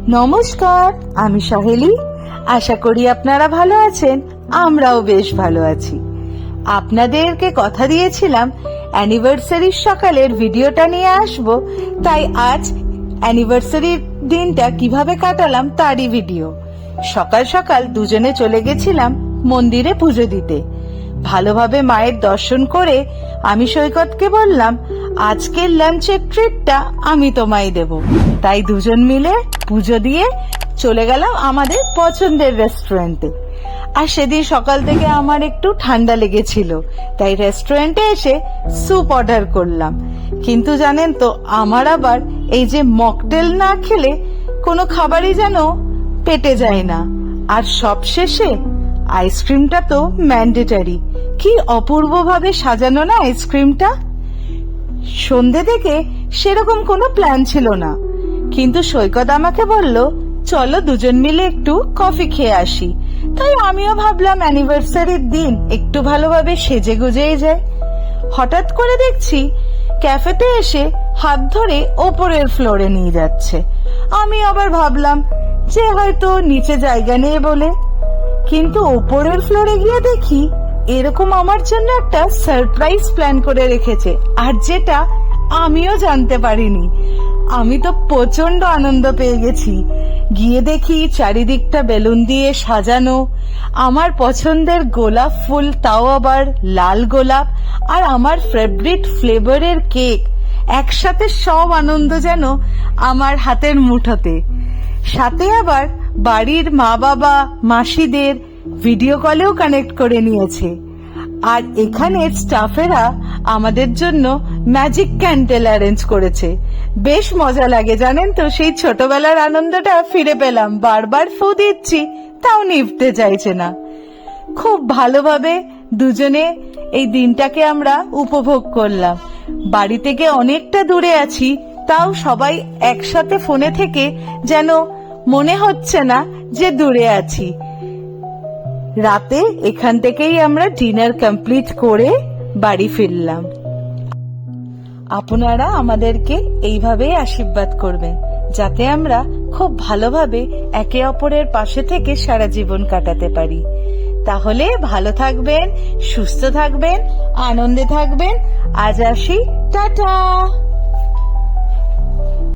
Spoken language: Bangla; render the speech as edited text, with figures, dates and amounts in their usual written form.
নমস্কার, আমি সাহেলি। আশা করি আপনারা ভালো আছেন। আমরাও বেশ ভালো আছি। আপনাদেরকে কথা দিয়েছিলাম অ্যানিভার্সারির সকালের ভিডিওটা নিয়ে আসব, তাই আজ অ্যানিভার্সারির দিনটা কিভাবে কাটালাম তারই ভিডিও। সকাল সকাল দুজনে চলে গেছিলাম মন্দিরে পুজো দিতে। ভালোভাবে মায়ের দর্শন করে আমি সৈকতকে বললাম, আজকের লাঞ্চের ট্রিটটা আমি তোমায় দেব। তাই দুজন মিলে পুজো দিয়ে চলে গেলাম আমাদের পছন্দের রেস্টুরেন্টে। আর সেদিন সকাল থেকে আমার একটু ঠান্ডা লেগেছিল, তাই রেস্টুরেন্টে এসে স্যুপ অর্ডার করলাম। কিন্তু জানেন তো, আমার আবার এই যে মকটেল না খেলে কোনো খাবারই যেন পেটে যায় না। আর সবশেষে আইসক্রিমটা তো ম্যান্ডেটারি। কি অপূর্বভাবে সাজানো না আইসক্রিমটা। সন্ধে থেকে সেরকম কোনো প্ল্যান ছিল না, কিন্তু সৈকত আমাকে বলল, চলো দুজন মিলে একটু কফি খেয়ে আসি। তাই আমিও ভাবলাম অ্যানিভার্সারির দিন একটু ভালোভাবে সেজে গুজেই যায়। হঠাৎ করে দেখছি ক্যাফেতে এসে হাত ধরে ওপরের ফ্লোরে নিয়ে যাচ্ছে। আমি আবার ভাবলাম যে হয়তো নিচে জায়গা নেই বলে, কিন্তু ওপরের ফ্লোরে গিয়ে দেখি এরকম আমার জন্য একটা সারপ্রাইজ প্ল্যান করে রেখেছে, আর যেটা আমিও জানতে পারিনি। আমি তো প্রচন্ড আনন্দ পেয়ে গেছি। গিয়ে দেখি চারিদিকটা বেলুন দিয়ে সাজানো, আমার পছন্দের গোলাপ ফুল, তাও আবার লাল গোলাপ, আর আমার ফেভারিট ফ্লেভারের কেক। একসাথে সব আনন্দ যেন আমার হাতের মুঠোতে। সাথে আবার বাড়ির মা বাবা মাসিদের ভিডিও কলেও কানেক্ট করে নিয়েছে। আর এখানে স্টাফেরা আমাদের জন্য ম্যাজিক ক্যান্ডেল অ্যারেঞ্জ করেছে। বেশ মজা লাগে জানেন তো, সেই ছোটবেলার আনন্দটা ফিরে পেলাম। বারবার ফু দিচ্ছি, তাও নিভতে চাইছে না। খুব ভালোভাবে দুজনে এই দিনটাকে আমরা উপভোগ করলাম। বাড়ি থেকে অনেকটা দূরে আছি, তাও সবাই একসাথে ফোনে থেকে যেন মনে হচ্ছে না যে দূরে আছি। রাতে এখান থেকেই আমরা ডিনার কমপ্লিট করে বাড়ি ফিরলাম। আপনারা আমাদেরকে এইভাবেই আশীর্বাদ করবেন, যাতে আমরা খুব ভালোভাবে একে অপরের পাশে থেকে সারা জীবন কাটাতে পারি। তাহলে ভালো থাকবেন, সুস্থ থাকবেন, আনন্দে থাকবেন। আজ আসি, টাটা।